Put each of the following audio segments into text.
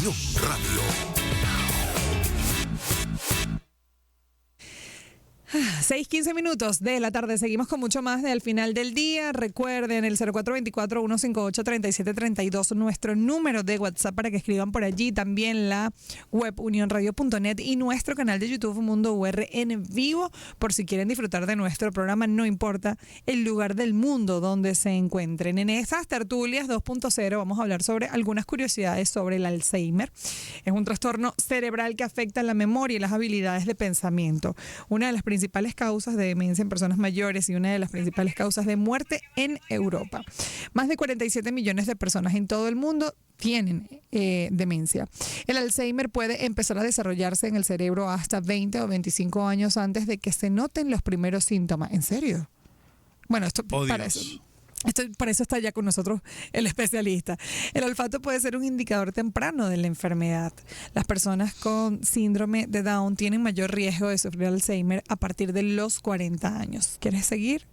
Unión Radio. 6:15 minutos de la tarde. Seguimos con mucho más de Al Final del Día. Recuerden el 0424-158-3732, nuestro número de WhatsApp para que escriban por allí. También la web unionradio.net y nuestro canal de YouTube Mundo UR en vivo, por si quieren disfrutar de nuestro programa, no importa el lugar del mundo donde se encuentren. En estas tertulias 2.0 vamos a hablar sobre algunas curiosidades sobre el Alzheimer. Es un trastorno cerebral que afecta la memoria y las habilidades de pensamiento. Una de las principales causas de demencia en personas mayores y una de las principales causas de muerte en Europa. Más de 47 millones de personas en todo el mundo tienen demencia. El Alzheimer puede empezar a desarrollarse en el cerebro hasta 20 o 25 años antes de que se noten los primeros síntomas. ¿En serio? Bueno, esto para eso. Para eso está ya con nosotros el especialista. El olfato puede ser un indicador temprano de la enfermedad. Las personas con síndrome de Down tienen mayor riesgo de sufrir Alzheimer a partir de los 40 años. ¿Quieres seguir?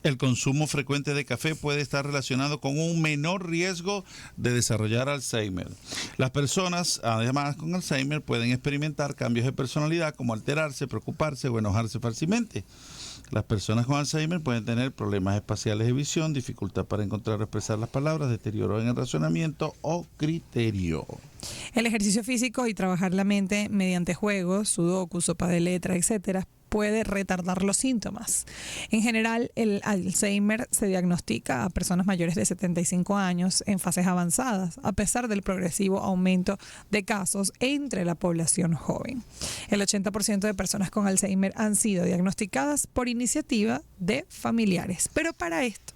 El consumo frecuente de café puede estar relacionado con un menor riesgo de desarrollar Alzheimer. Las personas, además, con Alzheimer pueden experimentar cambios de personalidad como alterarse, preocuparse o enojarse fácilmente. Las personas con Alzheimer pueden tener problemas espaciales de visión, dificultad para encontrar o expresar las palabras, deterioro en el razonamiento o criterio. El ejercicio físico y trabajar la mente mediante juegos, sudoku, sopa de letra, etcétera, puede retardar los síntomas. En general, el Alzheimer se diagnostica a personas mayores de 75 años en fases avanzadas, a pesar del progresivo aumento de casos entre la población joven. El 80% de personas con Alzheimer han sido diagnosticadas por iniciativa de familiares. Pero para esto,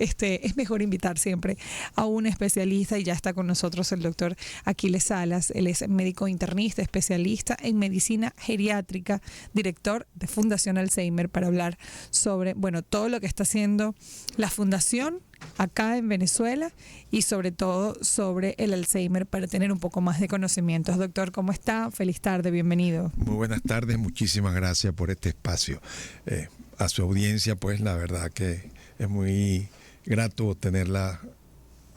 es mejor invitar siempre a un especialista y ya está con nosotros el doctor Aquiles Salas. Él es médico internista, especialista en medicina geriátrica, director de Fundación Alzheimer, para hablar sobre, todo lo que está haciendo la fundación acá en Venezuela y sobre todo sobre el Alzheimer para tener un poco más de conocimientos. Doctor, ¿cómo está? Feliz tarde, bienvenido. Muy buenas tardes, muchísimas gracias por este espacio. A su audiencia, pues la verdad que es muy grato tenerla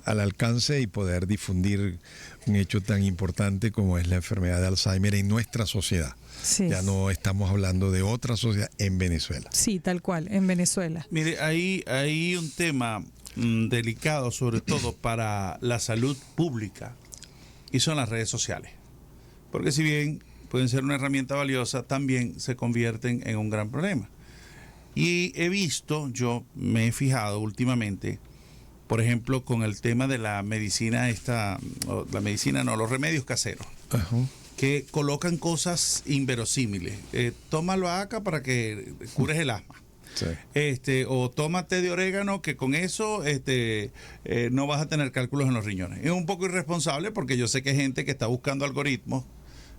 al alcance y poder difundir un hecho tan importante como es la enfermedad de Alzheimer en nuestra sociedad. Sí. Ya no estamos hablando de otra sociedad en Venezuela. Sí, tal cual, en Venezuela. Mire, hay un tema delicado, sobre todo para la salud pública, y son las redes sociales. Porque si bien pueden ser una herramienta valiosa, también se convierten en un gran problema. Y yo me he fijado últimamente, por ejemplo, con el tema de la medicina los remedios caseros, que colocan cosas inverosímiles. Toma albahaca para que cures el asma. Sí. O toma té de orégano, que con eso no vas a tener cálculos en los riñones. Es un poco irresponsable porque yo sé que hay gente que está buscando algoritmos,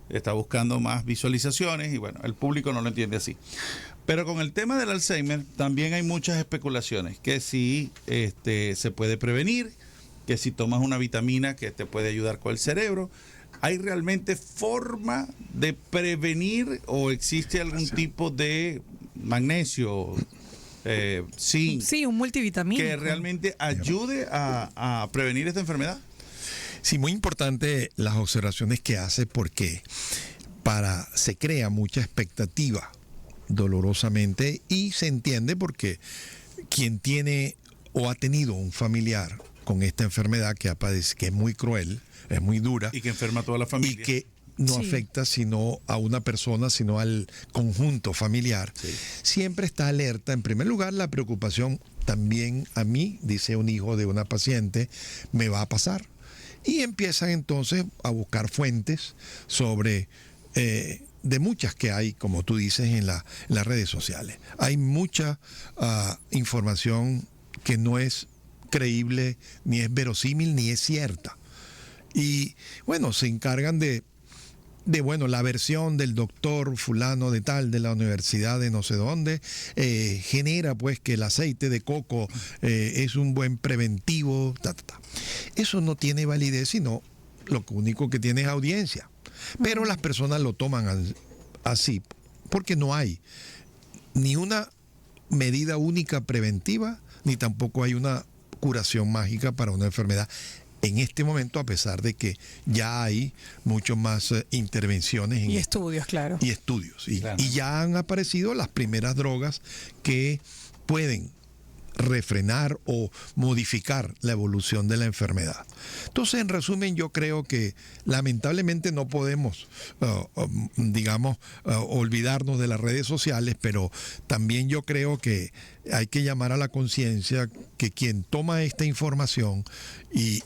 está buscando más visualizaciones y el público no lo entiende así. Pero con el tema del Alzheimer también hay muchas especulaciones, que si se puede prevenir, que si tomas una vitamina que te puede ayudar con el cerebro. ¿Hay realmente forma de prevenir o existe algún tipo de magnesio, zinc? Sí, un multivitamínico que realmente ayude a prevenir esta enfermedad? Sí, muy importante las observaciones que hace, porque se crea mucha expectativa dolorosamente, y se entiende porque quien tiene o ha tenido un familiar con esta enfermedad que es muy cruel, es muy dura y que enferma a toda la familia y que no afecta sino a una persona, sino al conjunto familiar, siempre está alerta. En primer lugar, la preocupación también a mí, dice un hijo de una paciente, me va a pasar. Y empiezan entonces a buscar fuentes sobre de muchas que hay, como tú dices, en las redes sociales. Hay mucha información que no es creíble, ni es verosímil, ni es cierta. Y se encargan de la versión del doctor fulano de tal, de la universidad de no sé dónde, genera pues que el aceite de coco es un buen preventivo. Eso no tiene validez, sino lo único que tiene es audiencia. Pero las personas lo toman así, porque no hay ni una medida única preventiva, ni tampoco hay una curación mágica para una enfermedad en este momento, a pesar de que ya hay mucho más intervenciones Y estudios, claro. y estudios. Claro. Y ya han aparecido las primeras drogas que pueden refrenar o modificar la evolución de la enfermedad. Entonces, en resumen, yo creo que lamentablemente no podemos, olvidarnos de las redes sociales, pero también yo creo que hay que llamar a la conciencia que quien toma esta información y,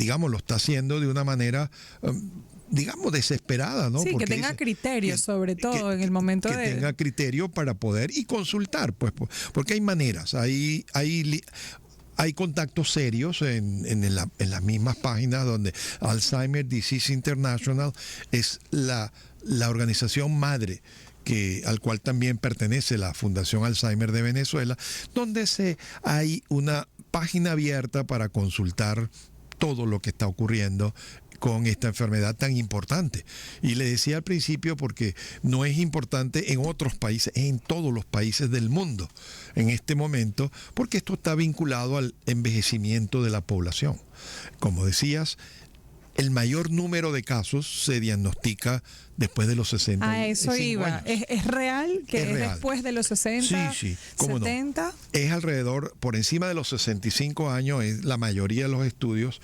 lo está haciendo de una manera desesperada, ¿no? Sí, Porque que tenga criterios, sobre todo en el momento que tenga criterio para poder y consultar, pues, porque hay maneras, hay contactos serios en las mismas páginas donde Alzheimer Disease International es la organización madre al cual también pertenece la Fundación Alzheimer de Venezuela, donde hay una página abierta para consultar todo lo que está ocurriendo con esta enfermedad tan importante. Y le decía al principio porque no es importante en otros países, es en todos los países del mundo en este momento, porque esto está vinculado al envejecimiento de la población. Como decías, el mayor número de casos se diagnostica después de los 60. A eso iba. ¿Es real que es real. Después de los 60, Sí, cómo 70? No. Es alrededor, por encima de los 65 años, la mayoría de los estudios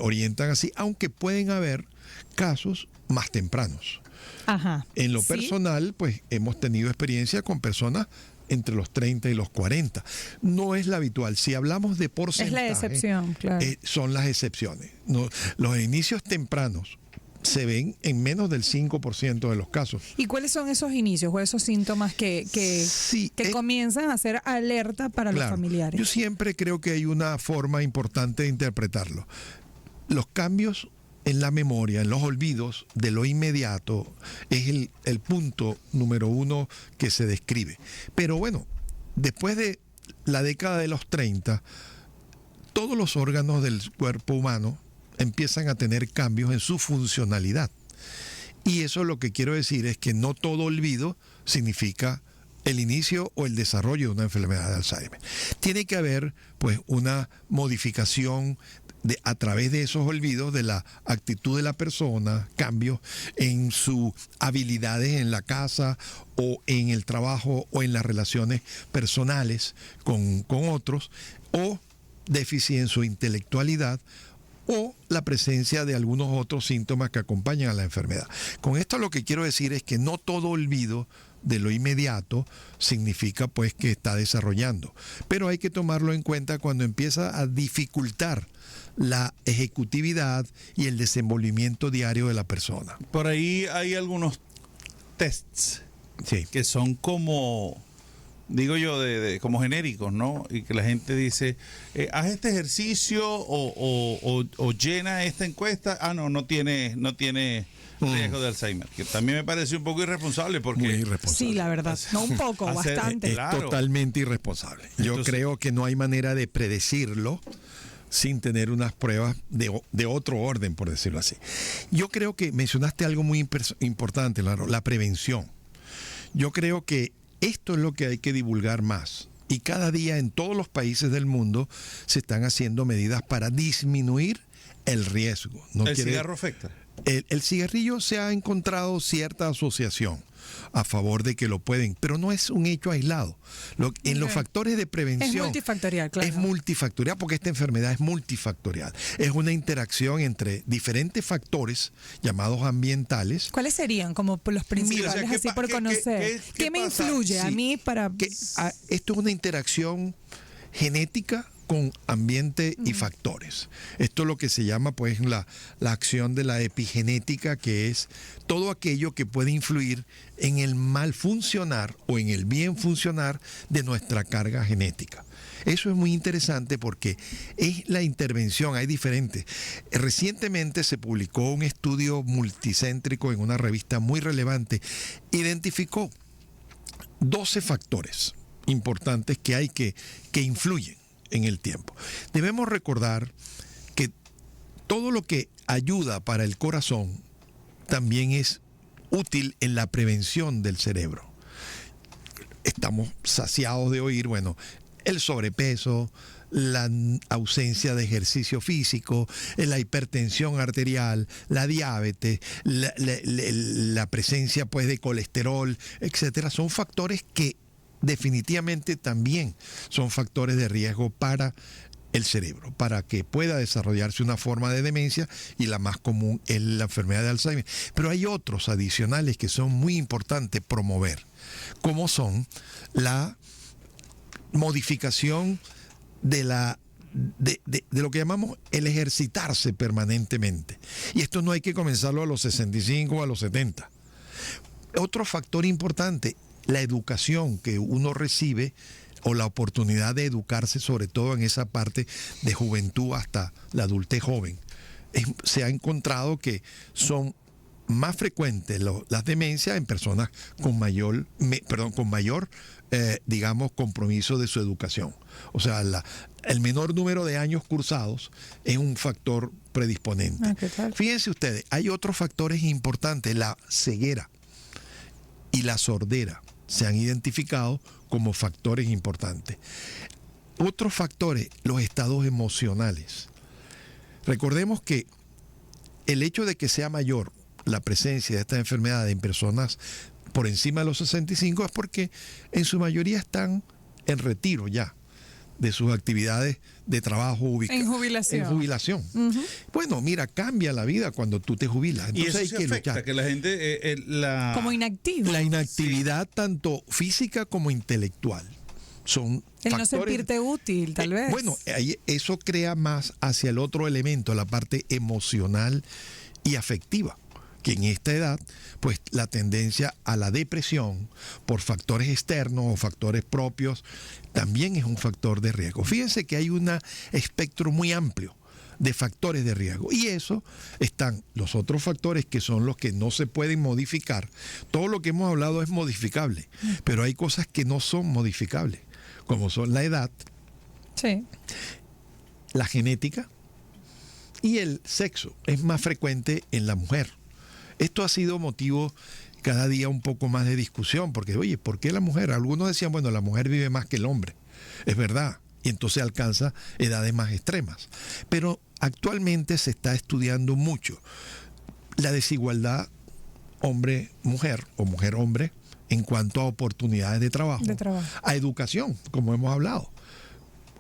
orientan así, aunque pueden haber casos más tempranos. Ajá. En lo ¿Sí? personal, pues hemos tenido experiencia con personas entre los 30 y los 40. No es la habitual. Si hablamos de porcentaje, Es la excepción, claro. Son las excepciones. No, los inicios tempranos se ven en menos del 5% de los casos. ¿Y cuáles son esos inicios o esos síntomas que comienzan a ser alerta para los familiares? Yo siempre creo que hay una forma importante de interpretarlo. Los cambios en la memoria, en los olvidos de lo inmediato, es el punto número uno que se describe. Pero bueno, después de la década de los 30, todos los órganos del cuerpo humano empiezan a tener cambios en su funcionalidad. Y eso lo que quiero decir es que no todo olvido significa el inicio o el desarrollo de una enfermedad de Alzheimer. Tiene que haber pues una modificación a través de esos olvidos de la actitud de la persona, cambios en sus habilidades en la casa o en el trabajo o en las relaciones personales con otros, o déficit en su intelectualidad, o la presencia de algunos otros síntomas que acompañan a la enfermedad. Con esto lo que quiero decir es que no todo olvido de lo inmediato significa pues que está desarrollando, pero hay que tomarlo en cuenta cuando empieza a dificultar la ejecutividad y el desenvolvimiento diario de la persona. Por ahí hay algunos tests que son como, digo yo, como genéricos, ¿no? Y que la gente dice, haz este ejercicio o llena esta encuesta. Ah, no tiene riesgo de Alzheimer. Que también me parece un poco irresponsable porque... Muy irresponsable. Sí, la verdad. No un poco, bastante. Es totalmente irresponsable. Yo creo que no hay manera de predecirlo sin tener unas pruebas de otro orden, por decirlo así. Yo creo que mencionaste algo muy importante, la prevención. Yo creo que esto es lo que hay que divulgar más. Y cada día en todos los países del mundo se están haciendo medidas para disminuir el riesgo. ¿El cigarro afecta? El cigarrillo se ha encontrado cierta asociación a favor de que lo pueden, pero no es un hecho aislado. En los factores de prevención... Es multifactorial, claro. Es multifactorial porque esta enfermedad es multifactorial. Es una interacción entre diferentes factores llamados ambientales. ¿Cuáles serían como los principales, Mira, así por conocer? ¿Qué me pasa? influye a mí para...? Esto es una interacción genética con ambiente y factores. Esto es lo que se llama pues la acción de la epigenética, que es todo aquello que puede influir en el mal funcionar o en el bien funcionar de nuestra carga genética. Eso es muy interesante porque es la intervención, hay diferentes. Recientemente se publicó un estudio multicéntrico en una revista muy relevante, identificó 12 factores importantes que influyen en el tiempo. Debemos recordar que todo lo que ayuda para el corazón también es útil en la prevención del cerebro. Estamos saciados de oír, el sobrepeso, la ausencia de ejercicio físico, la hipertensión arterial, la diabetes, la presencia pues de colesterol, etcétera, son factores que definitivamente también son factores de riesgo para el cerebro, para que pueda desarrollarse una forma de demencia, y la más común es la enfermedad de Alzheimer. Pero hay otros adicionales que son muy importantes promover, como son la modificación de lo que llamamos el ejercitarse permanentemente. Y esto no hay que comenzarlo a los 65 o a los 70. Otro factor importante, la educación que uno recibe o la oportunidad de educarse, sobre todo en esa parte de juventud hasta la adultez joven. Se ha encontrado que son más frecuentes las demencias en personas con mayor, digamos, compromiso de su educación. O sea, el menor número de años cursados es un factor predisponente. ¿Qué tal? Fíjense ustedes, hay otros factores importantes, la ceguera y la sordera se han identificado como factores importantes. Otros factores, los estados emocionales. Recordemos que el hecho de que sea mayor la presencia de esta enfermedad en personas por encima de los 65 es porque en su mayoría están en retiro ya de sus actividades de trabajo en jubilación. En jubilación. Uh-huh. Bueno, mira, cambia la vida cuando tú te jubilas. Entonces y eso hay se que afecta, luchar. que la gente... Como inactivo. La inactividad tanto física como intelectual son El factores, no sentirte útil, tal vez. Bueno, eso crea más hacia el otro elemento, la parte emocional y afectiva, que en esta edad, pues la tendencia a la depresión por factores externos o factores propios también es un factor de riesgo. Fíjense que hay un espectro muy amplio de factores de riesgo, y eso están los otros factores que son los que no se pueden modificar. Todo lo que hemos hablado es modificable, pero hay cosas que no son modificables, como son la edad, sí, la genética y el sexo. Es más frecuente en la mujer. Esto ha sido motivo cada día un poco más de discusión, porque, oye, ¿por qué la mujer? Algunos decían, bueno, la mujer vive más que el hombre. Es verdad, y entonces alcanza edades más extremas. Pero actualmente se está estudiando mucho la desigualdad hombre-mujer o mujer-hombre en cuanto a oportunidades de trabajo, a educación, como hemos hablado.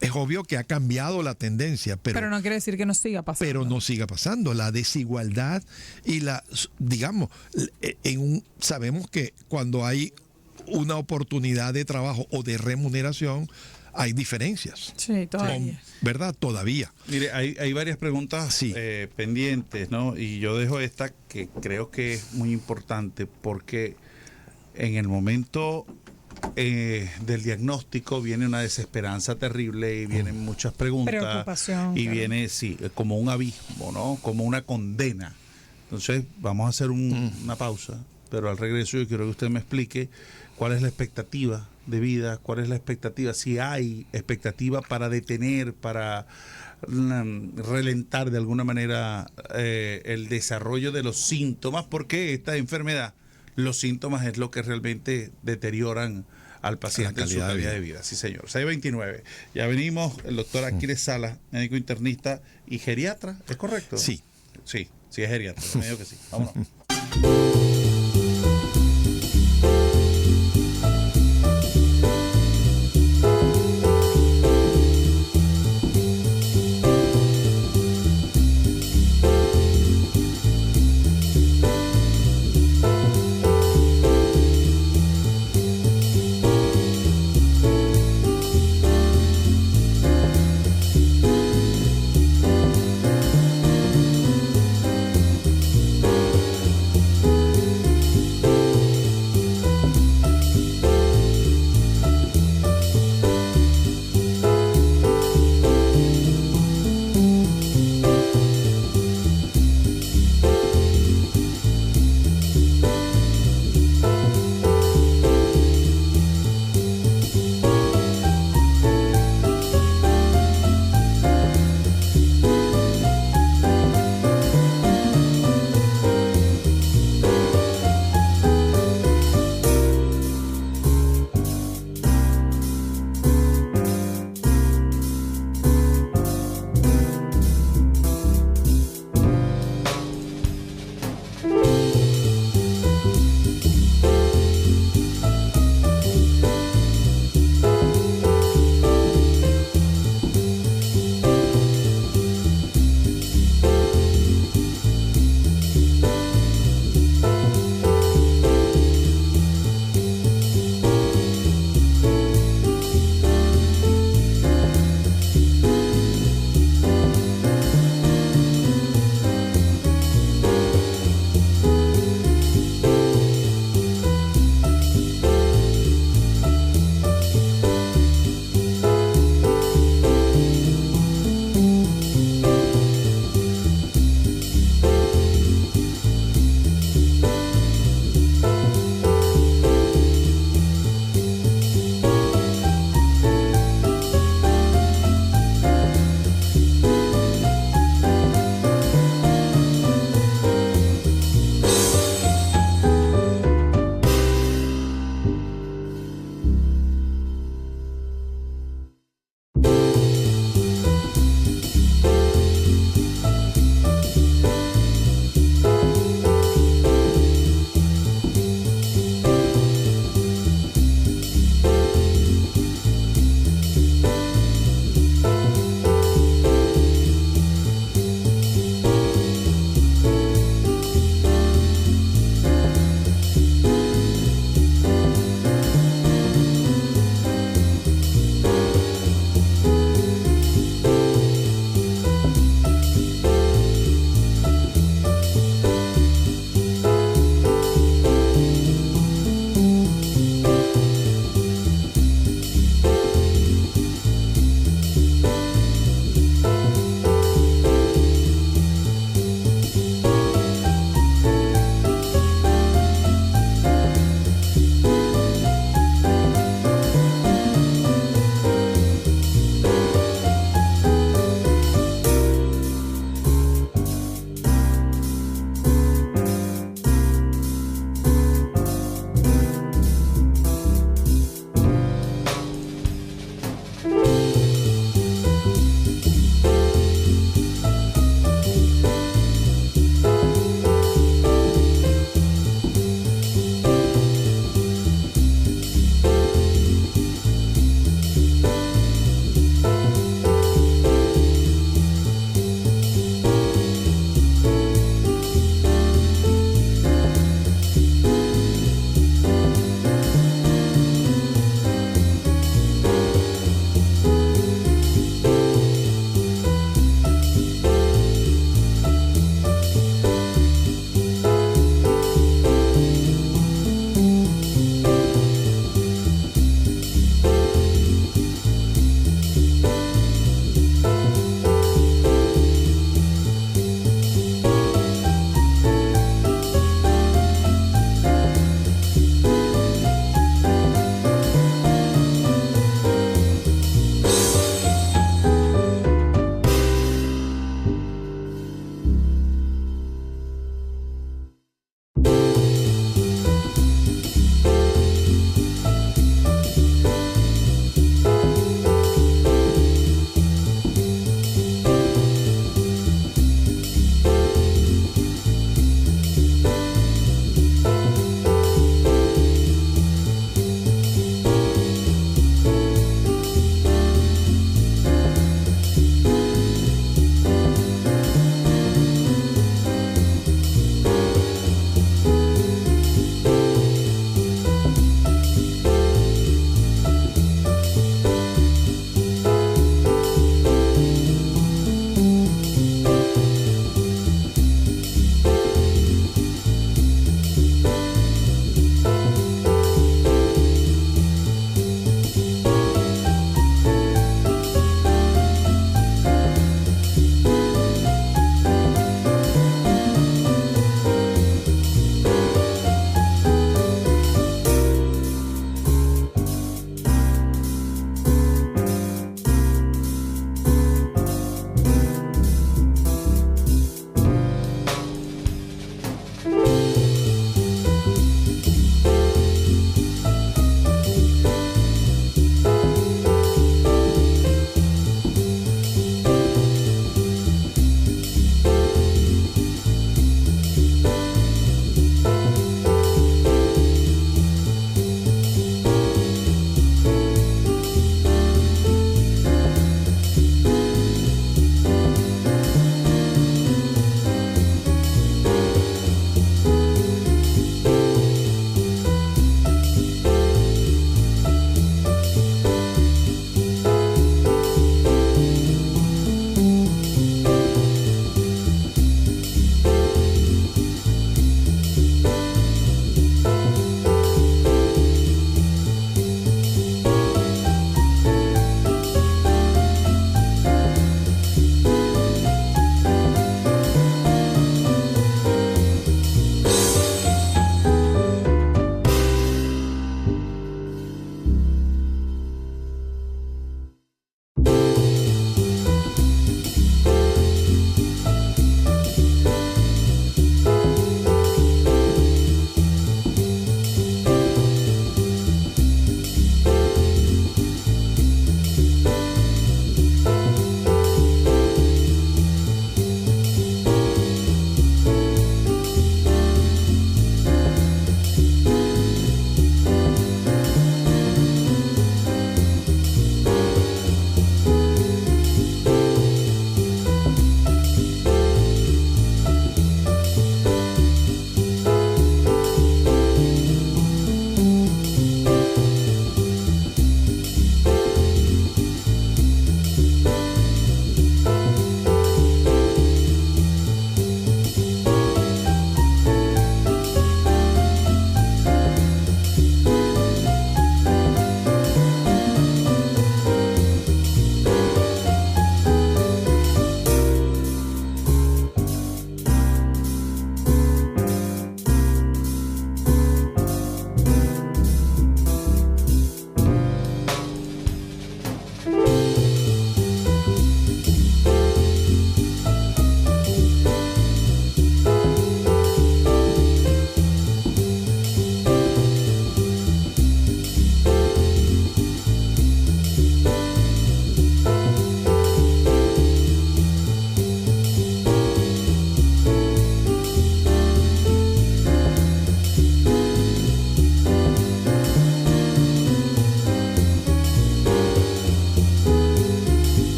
Es obvio que ha cambiado la tendencia, pero no quiere decir que no siga pasando. Pero no siga pasando. La desigualdad y digamos, sabemos que cuando hay una oportunidad de trabajo o de remuneración, hay diferencias. Sí, todavía. ¿Verdad? Todavía. Mire, hay varias preguntas pendientes, ¿no? Y yo dejo esta que creo que es muy importante, porque en el momento del diagnóstico viene una desesperanza terrible y vienen muchas preguntas. Preocupación. Y claro. viene, sí, como un abismo, ¿no? Como una condena. Entonces, vamos a hacer una pausa, pero al regreso yo quiero que usted me explique cuál es la expectativa de vida, cuál es la expectativa, si hay expectativa para detener, para relentar de alguna manera el desarrollo de los síntomas, porque esta enfermedad, los síntomas es lo que realmente deterioran al paciente en su calidad de vida. Sí, señor. 629. Ya venimos, el doctor Aquiles Salas, médico internista y geriatra, ¿es correcto? Sí. Sí, es geriatra, me digo que sí. Vámonos.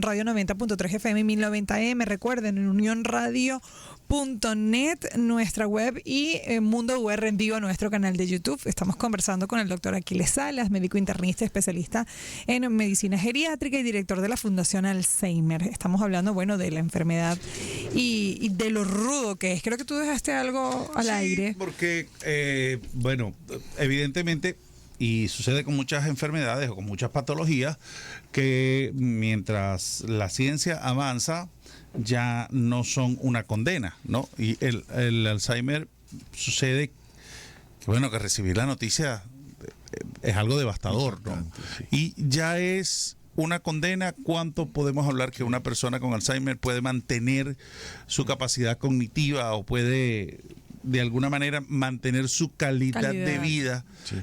Radio 90.3 FM y 1090M. Recuerden, en unionradio.net, nuestra web, y Mundo UR en vivo, nuestro canal de YouTube. Estamos conversando con el doctor Aquiles Salas, médico internista, especialista en medicina geriátrica y director de la Fundación Alzheimer. Estamos hablando, bueno, de la enfermedad y de lo rudo que es. Creo que tú dejaste algo al aire. Porque, bueno, evidentemente, y sucede con muchas enfermedades o con muchas patologías, que mientras la ciencia avanza, ya no son una condena, ¿no? Y el Alzheimer sucede que, bueno, que recibir la noticia es algo devastador, ¿no? Y ya es una condena. ¿Cuánto podemos hablar que una persona con Alzheimer puede mantener su capacidad cognitiva o puede de alguna manera mantener su calidad de vida? Sí.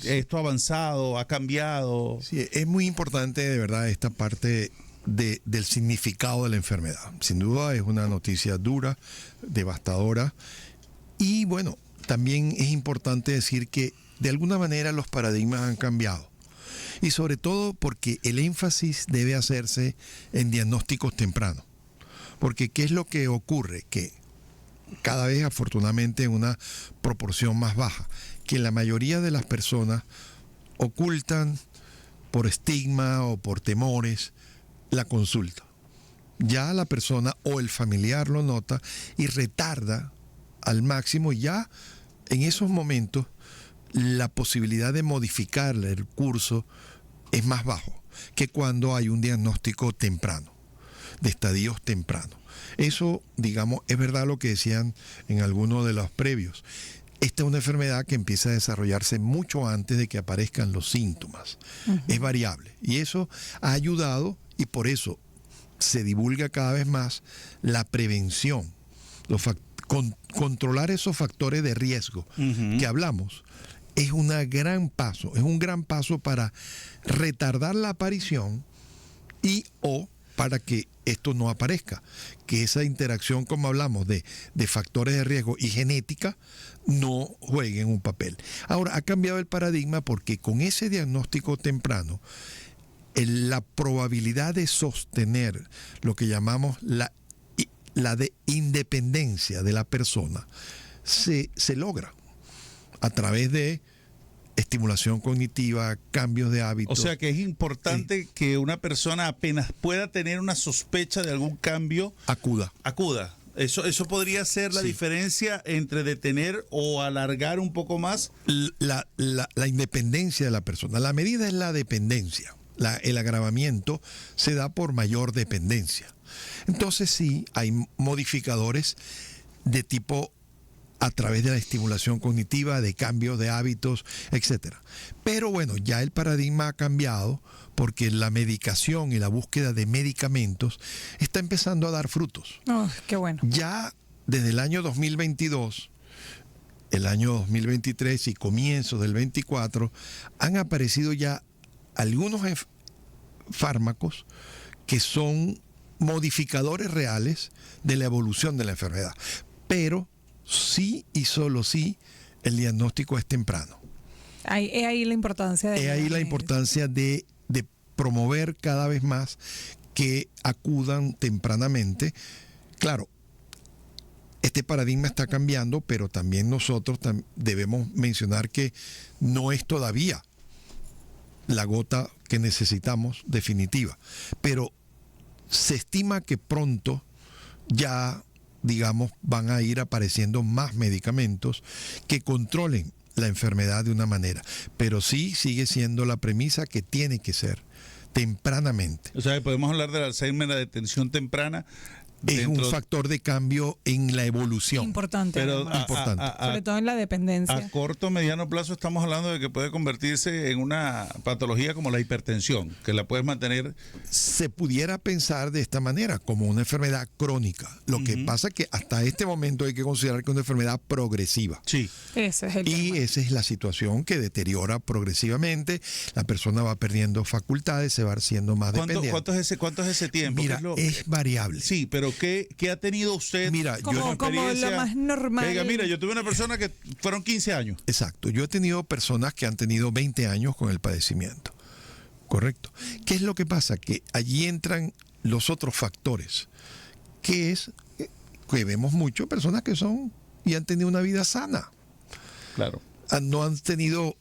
Esto ha avanzado, ha cambiado. Sí, es muy importante de verdad esta parte del significado de la enfermedad. Sin duda es una noticia dura, devastadora, y bueno, también es importante decir que de alguna manera los paradigmas han cambiado, y sobre todo porque el énfasis debe hacerse en diagnósticos tempranos, porque ¿qué es lo que ocurre? Que cada vez, afortunadamente, en una proporción más baja, que la mayoría de las personas ocultan por estigma o por temores la consulta. Ya la persona o el familiar lo nota y retarda al máximo. Ya en esos momentos la posibilidad de modificar el curso es más bajo que cuando hay un diagnóstico temprano, de estadios tempranos. Eso, digamos, es verdad lo que decían en algunos de los previos. Esta es una enfermedad que empieza a desarrollarse mucho antes de que aparezcan los síntomas. Es variable. Y eso ha ayudado, y por eso se divulga cada vez más la prevención, controlar esos factores de riesgo que hablamos. Es un gran paso para retardar la aparición y o para que esto no aparezca, que esa interacción, como hablamos, de factores de riesgo y genética no jueguen un papel. Ahora, ha cambiado el paradigma porque con ese diagnóstico temprano, la probabilidad de sostener lo que llamamos la de independencia de la persona se logra a través de estimulación cognitiva, cambios de hábitos. O sea que es importante que una persona apenas pueda tener una sospecha de algún cambio, acuda. Eso podría ser la diferencia entre detener o alargar un poco más la independencia de la persona. La medida es la dependencia. El agravamiento se da por mayor dependencia. Entonces sí, hay modificadores de tipo a través de la estimulación cognitiva, de cambios de hábitos, etcétera. Pero bueno, ya el paradigma ha cambiado porque la medicación y la búsqueda de medicamentos está empezando a dar frutos. Oh, qué bueno. Ya desde el año 2022, el año 2023 y comienzos del 24, han aparecido ya algunos fármacos que son modificadores reales de la evolución de la enfermedad. Pero sí y solo sí el diagnóstico es temprano. Es ahí la importancia de promover cada vez más que acudan tempranamente. Claro, este paradigma está cambiando, pero también nosotros debemos mencionar que no es todavía la gota que necesitamos definitiva, pero se estima que pronto ya, digamos, van a ir apareciendo más medicamentos que controlen la enfermedad de una manera. Pero sí sigue siendo la premisa que tiene que ser tempranamente. O sea, podemos hablar del Alzheimer, la detención temprana. Es un factor de cambio en la evolución. Importante. Pero importante. Sobre todo en la dependencia. A corto, mediano plazo estamos hablando de que puede convertirse en una patología como la hipertensión, que la puedes mantener. Se pudiera pensar de esta manera, como una enfermedad crónica. Lo que pasa es que hasta este momento hay que considerar que es una enfermedad progresiva. Sí. Ese es el tema. Esa es la situación que deteriora progresivamente. La persona va perdiendo facultades, se va haciendo más dependiente. ¿Cuánto es ese tiempo? Mira, es variable. Sí, pero ¿qué ha tenido usted? Mira, como lo más normal. Diga, mira, yo tuve una persona que fueron 15 años. Exacto. Yo he tenido personas que han tenido 20 años con el padecimiento. Correcto. ¿Qué es lo que pasa? Que allí entran los otros factores, que es que vemos mucho personas que son y han tenido una vida sana. Claro. No han tenido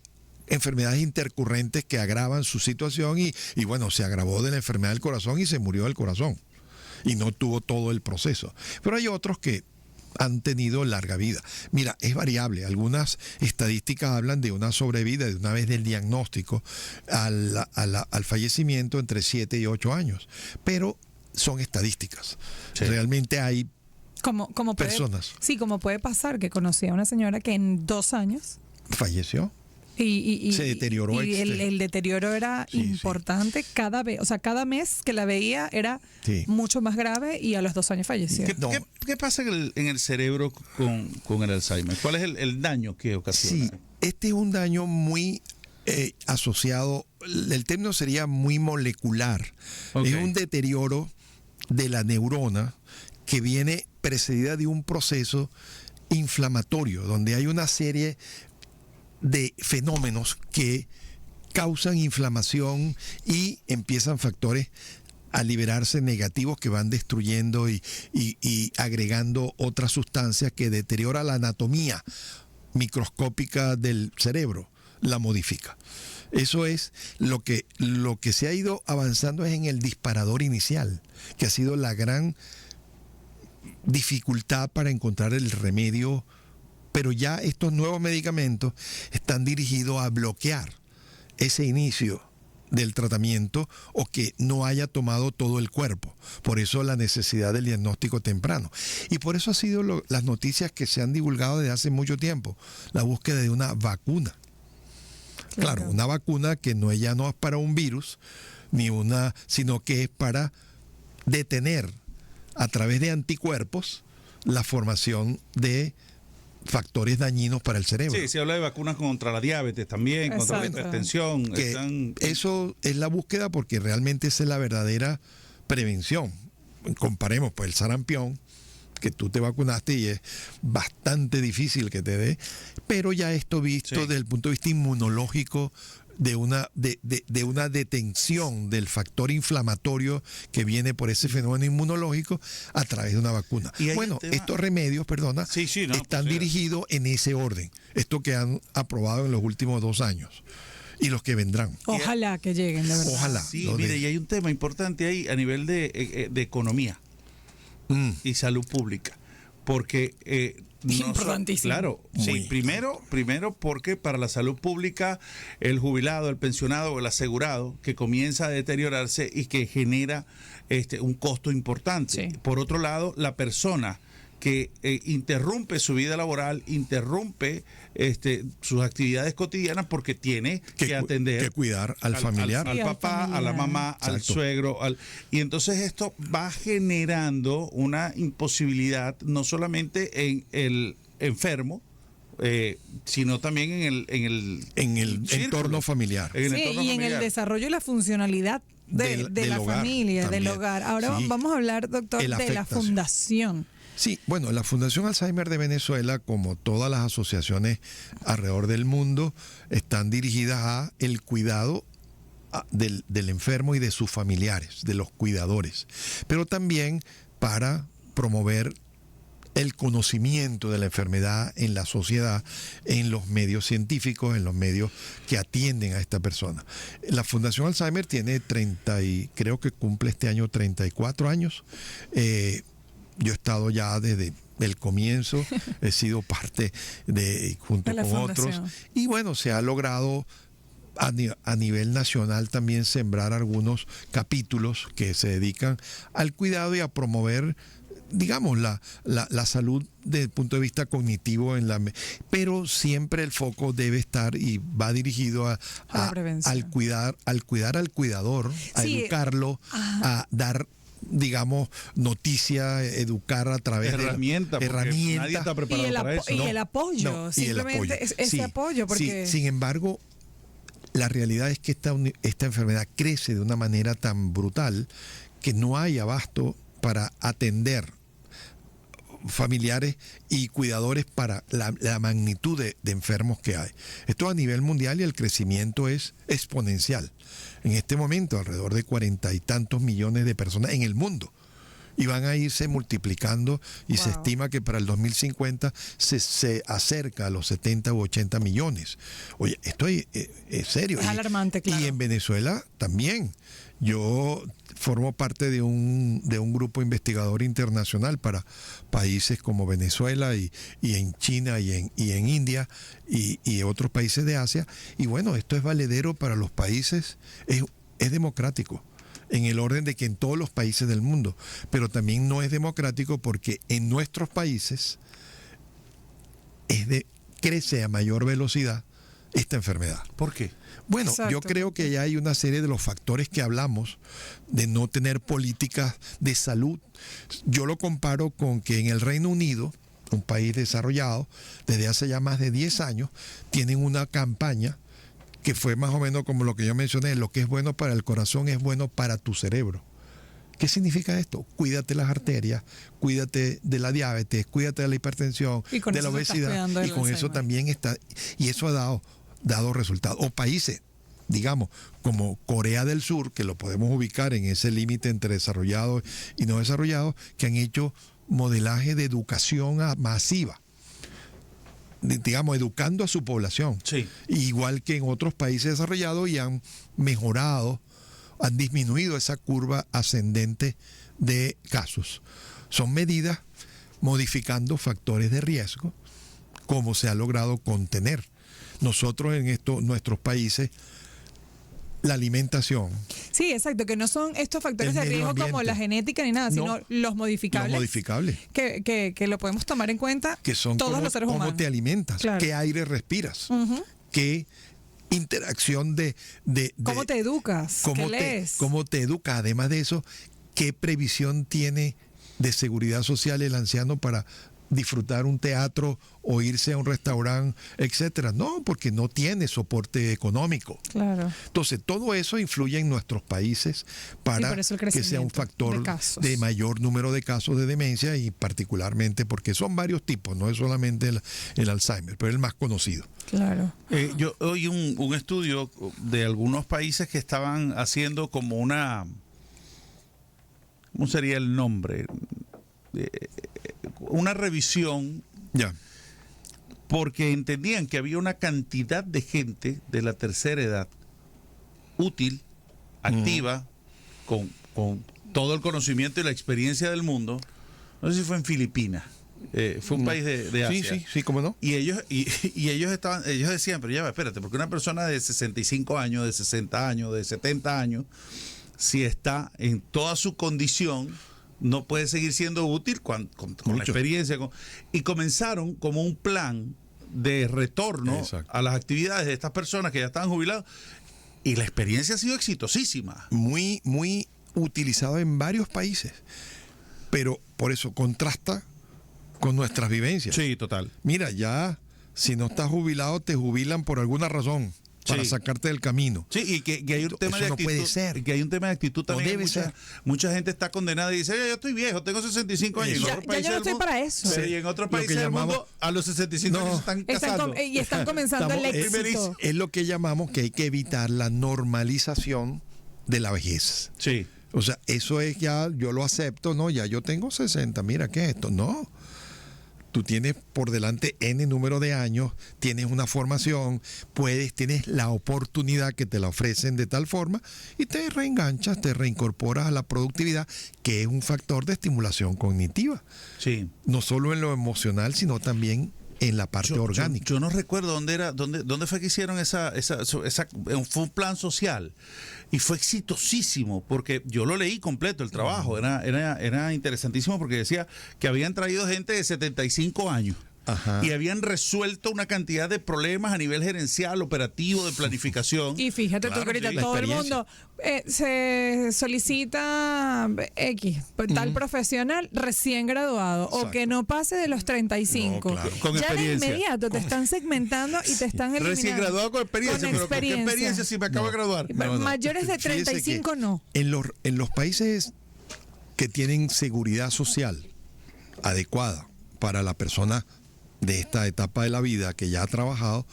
enfermedades intercurrentes que agravan su situación y bueno, se agravó de la enfermedad del corazón y se murió del corazón y no tuvo todo el proceso. Pero hay otros que han tenido larga vida. Mira, es variable. Algunas estadísticas hablan de una sobrevida de una vez del diagnóstico al fallecimiento entre 7 y 8 años. Pero son estadísticas. Sí. Realmente hay Como personas. Sí, como puede pasar que conocí a una señora que en 2 años falleció. y Se deterioró y el deterioro era Sí, importante cada vez, o sea, cada mes que la veía era Sí. mucho más grave y a los 2 años falleció. ¿Qué, No. qué pasa en el cerebro con el Alzheimer? ¿Cuál es el daño que ocasiona? Sí, este es un daño muy asociado, el término sería muy molecular. Ok. Es un deterioro de la neurona que viene precedida de un proceso inflamatorio, donde hay una serie de fenómenos que causan inflamación y empiezan factores a liberarse negativos que van destruyendo y agregando otras sustancias que deteriora la anatomía microscópica del cerebro, la modifica. Eso es lo que se ha ido avanzando es en el disparador inicial, que ha sido la gran dificultad para encontrar el remedio, pero ya estos nuevos medicamentos están dirigidos a bloquear ese inicio del tratamiento o que no haya tomado todo el cuerpo. Por eso la necesidad del diagnóstico temprano. Y por eso ha sido las noticias que se han divulgado desde hace mucho tiempo, la búsqueda de una vacuna. Claro, una vacuna que ya no es para un virus, sino que es para detener a través de anticuerpos la formación de factores dañinos para el cerebro. Sí, se habla de vacunas contra la diabetes también, contra la Exacto. hipertensión. Que eso es la búsqueda porque realmente esa es la verdadera prevención. Comparemos pues el sarampión, que tú te vacunaste y es bastante difícil que te dé, pero ya esto visto Sí. desde el punto de vista inmunológico de una detención del factor inflamatorio que viene por ese fenómeno inmunológico a través de una vacuna. Y hay Bueno, un tema- estos remedios, perdona, Sí, sí, no, están pues, dirigidos en ese orden, esto que han aprobado en los últimos 2 años y los que vendrán. Ojalá que lleguen, de verdad. Ojalá. Sí, lo mire, de- y hay un tema importante ahí a nivel de economía y salud pública. Porque Importantísimo. claro, Muy sí, primero porque para la salud pública el jubilado, el pensionado o el asegurado que comienza a deteriorarse y que genera un costo importante. Sí. Por otro lado, la persona que interrumpe su vida laboral, interrumpe sus actividades cotidianas porque tiene que atender, que cuidar al familiar. al Sí, al papá, a la familiar. mamá, al Exacto. suegro, y entonces esto va generando una imposibilidad no solamente en el enfermo, sino también en el círculo, entorno familiar. en el Sí, entorno y en el familiar. desarrollo y la funcionalidad de Del la hogar familia, del también. hogar. Ahora Sí. vamos a hablar, doctor, El de la afectación. fundación. Sí, bueno, la Fundación Alzheimer de Venezuela, como todas las asociaciones alrededor del mundo, están dirigidas a el cuidado del enfermo y de sus familiares, de los cuidadores, pero también para promover el conocimiento de la enfermedad en la sociedad, en los medios científicos, en los medios que atienden a esta persona. La Fundación Alzheimer tiene creo que cumple este año 34 años. Yo he estado ya desde el comienzo, he sido parte junto De la con otros. fundación. Y bueno, se ha logrado a nivel nacional también sembrar algunos capítulos que se dedican al cuidado y a promover, digamos, la salud desde el punto de vista cognitivo, pero siempre el foco debe estar y va dirigido A la prevención. al cuidar al cuidador, a Sí. educarlo, a dar, digamos, noticia, educar a través Herramienta, de porque nadie está Y preparado el, para eso. y No, el apoyo, no, y el simplemente apoyo. ese Sí, apoyo, porque sí. Sin embargo, la realidad es que esta enfermedad crece de una manera tan brutal que no hay abasto para atender familiares y cuidadores para la magnitud de enfermos que hay. Esto a nivel mundial y el crecimiento es exponencial. En este momento, alrededor de 40 y tantos millones de personas en el mundo. Y van a irse multiplicando y se estima que para el 2050 se acerca a los 70 u 80 millones. Oye, esto es serio. Es alarmante, claro. Y en Venezuela también. Yo formo parte de un grupo investigador internacional para países como Venezuela y en China y en India y otros países de Asia. Y bueno, esto es valedero para los países, es democrático en el orden de que en todos los países del mundo, pero también no es democrático porque en nuestros países crece a mayor velocidad esta enfermedad. ¿Por qué? Bueno, Exacto. yo creo que ya hay una serie de los factores que hablamos de no tener políticas de salud. Yo lo comparo con que en el Reino Unido, un país desarrollado, desde hace ya más de 10 años, tienen una campaña que fue más o menos como lo que yo mencioné: lo que es bueno para el corazón es bueno para tu cerebro. ¿Qué significa esto? Cuídate las arterias, cuídate de la diabetes, cuídate de la hipertensión, Y con de la eso te estás obesidad. cuidando del Y con eso Alzheimer. también está, y eso ha dado resultados. O países, digamos, como Corea del Sur, que lo podemos ubicar en ese límite entre desarrollados y no desarrollados, que han hecho modelaje de educación masiva, digamos, educando a su población. Sí. Igual que en otros países desarrollados, y han mejorado, han disminuido esa curva ascendente de casos. Son medidas modificando factores de riesgo, como se ha logrado contener. Nosotros en nuestros países, la alimentación, Sí, exacto, que no son estos factores El de medio riesgo como ambiente. la genética ni nada, No. sino los modificables. los modificables, Que lo podemos tomar en cuenta que son todos cómo, los seres cómo humanos. te alimentas, Claro. qué aire respiras, qué interacción de ¿Cómo te educas? ¿Qué lees? cómo te educa. Además de eso, qué previsión tiene de seguridad social el anciano para disfrutar un teatro o irse a un restaurante, etcétera. No, porque no tiene soporte económico. Claro. Entonces, todo eso influye en nuestros países para por eso el que sea un crecimiento factor de casos. de mayor número de casos de demencia, y particularmente porque son varios tipos, no es solamente el Alzheimer, pero el más conocido. Claro. Yo oí un estudio de algunos países que estaban haciendo como una... ¿Cómo sería el nombre? Una revisión, Ya. porque entendían que había una cantidad de gente de la tercera edad útil, activa, con todo el conocimiento y la experiencia del mundo. No sé si fue en Filipinas, fue un país de Asia. Sí, cómo no. Y ellos decían, pero ya va, espérate, porque una persona de 65 años, de 60 años, de 70 años, si está en toda su condición, no puede seguir siendo útil con la Mucho. experiencia. Y comenzaron como un plan de retorno Exacto. a las actividades de estas personas que ya estaban jubilados, y la experiencia ha sido exitosísima. Muy, muy utilizado en varios países, pero por eso contrasta con nuestras vivencias. Sí, total. Mira, ya si no estás jubilado, te jubilan por alguna razón, para Sí. sacarte del camino. Sí, y que hay un Eso tema de no actitud. puede ser. Que hay un tema de actitud también. debe mucha, ser. mucha gente está condenada y dice, "Oye, yo estoy viejo, tengo 65 años. Eso. En Ya- otros ya países yo no del estoy mundo- para eso. Pero Sí. y en otros Lo países que del mundo, llamamos- a los 65 años No. están Están, casando. y están comenzando el Estamos- éxito. es lo que llamamos que hay que evitar la normalización de la vejez. Sí. O sea, eso es ya, yo lo acepto, no, ya yo tengo 60, mira, ¿qué es esto? No. Tú tienes por delante N número de años, tienes una formación, tienes la oportunidad que te la ofrecen de tal forma, y te reenganchas, te reincorporas a la productividad, que es un factor de estimulación cognitiva, Sí. no solo en lo emocional, sino también en la parte orgánica. Yo no recuerdo dónde fue que hicieron fue un plan social y fue exitosísimo porque yo lo leí completo el trabajo, era interesantísimo porque decía que habían traído gente de 75 años. Ajá. Y habían resuelto una cantidad de problemas a nivel gerencial, operativo, de planificación. Y fíjate Claro, tú que ahorita sí. todo el experiencia. mundo se solicita X, tal profesional recién graduado o Exacto. que no pase de los 35. No, claro. Con ya de experiencia. inmediato te están segmentando y te están eliminando. Recién graduado con experiencia, Con pero ¿con qué experiencia. experiencia si me acabo de graduar? Pero mayores de Fíjese 35 que no. En los países que tienen seguridad social adecuada, para la persona de esta etapa de la vida que ya ha trabajado,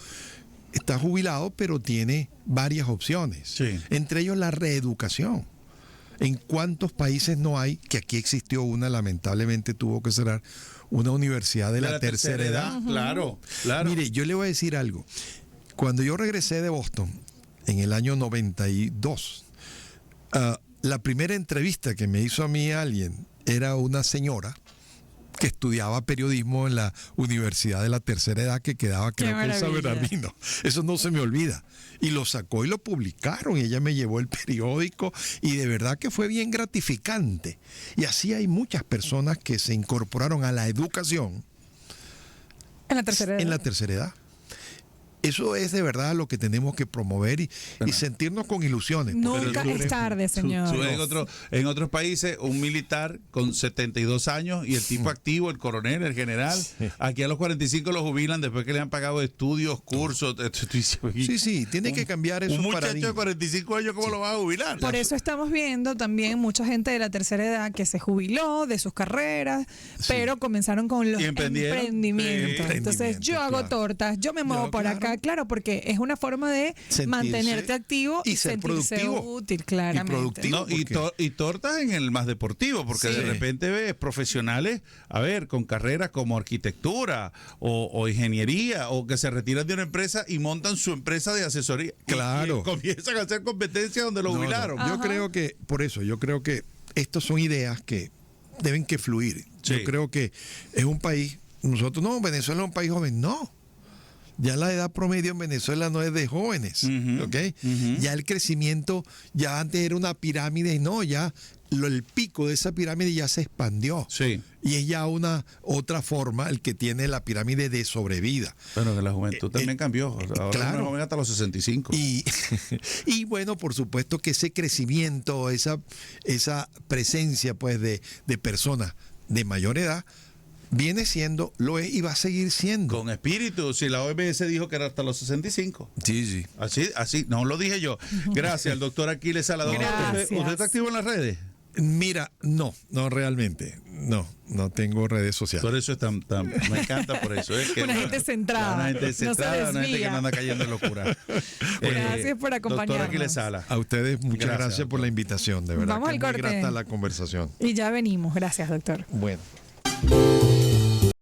está jubilado, pero tiene varias opciones. Sí. Entre ellos la reeducación. ¿En cuántos países no hay, que aquí existió una, lamentablemente tuvo que cerrar, una universidad de la tercera edad? Claro, claro. Mire, yo le voy a decir algo. Cuando yo regresé de Boston, en el año 92, la primera entrevista que me hizo a mí alguien era una señora que estudiaba periodismo en la Universidad de la Tercera Edad, que quedaba, creo que en San maravilla. Bernardino. Eso no se me olvida. Y lo sacó y lo publicaron, y ella me llevó el periódico, y de verdad que fue bien gratificante. Y así hay muchas personas que se incorporaron a la educación En la tercera edad. en la tercera edad. Eso es de verdad lo que tenemos que promover y sentirnos con ilusiones. porque Nunca el- es tarde, señor. Tú en otros países, un militar con 72 años y el tipo activo, el coronel, el general, aquí a los 45 lo jubilan después que le han pagado estudios, cursos. Sí, sí, tiene que cambiar esos Un muchacho de paradigmas. 45 años, ¿cómo lo va a jubilar? Por eso estamos viendo también mucha gente de la tercera edad que se jubiló de sus carreras, pero comenzaron con los Y emprendieron. emprendimientos. Sí. Entonces, yo hago Claro. tortas, yo me muevo por Claro. acá, claro, porque es una forma de Sentirse mantenerte activo y ser sentirse productivo. útil, claramente. Y productivo. No, y, porque- y tortas en el más deportivo, porque Sí. de repente ves profesionales, a ver, con carreras como arquitectura o ingeniería, o que se retiran de una empresa y montan su empresa de asesoría. Claro. Y comienzan a hacer competencia donde lo No, no. jubilaron. Yo Ajá. creo que, por eso, yo creo que estas son ideas que deben que fluir. Sí. Yo creo que es un país, nosotros, no, Venezuela es un país joven, no. Ya la edad promedio en Venezuela no es de jóvenes, Ujú, ¿ok? ujú. Ya el crecimiento, ya antes era una pirámide, no, ya el pico de esa pirámide ya se expandió. Sí. Y es ya una otra forma el que tiene la pirámide de sobrevida. Bueno, que la juventud también cambió. Ahora claro. uno es joven hasta los 65. Y, y bueno, por supuesto que ese crecimiento, esa presencia pues de personas de mayor edad, viene siendo, lo es y va a seguir siendo. Con espíritu, si la OMS dijo que era hasta los 65. Sí, sí. Así, no lo dije yo. Gracias al doctor Aquiles Saladón. Gracias. ¿Usted está activo en las redes? Mira, no realmente. No tengo redes sociales. Por eso es me encanta por eso. Es que Una gente centrada, Una gente no se centrada, una gente que desvía. no anda cayendo en locura. Gracias por acompañarnos. Doctor Aquiles Sala. A ustedes muchas Gracias, gracias por la invitación, de verdad. Vamos que al es muy corte. grata la conversación. Y ya venimos. Gracias, doctor. Bueno.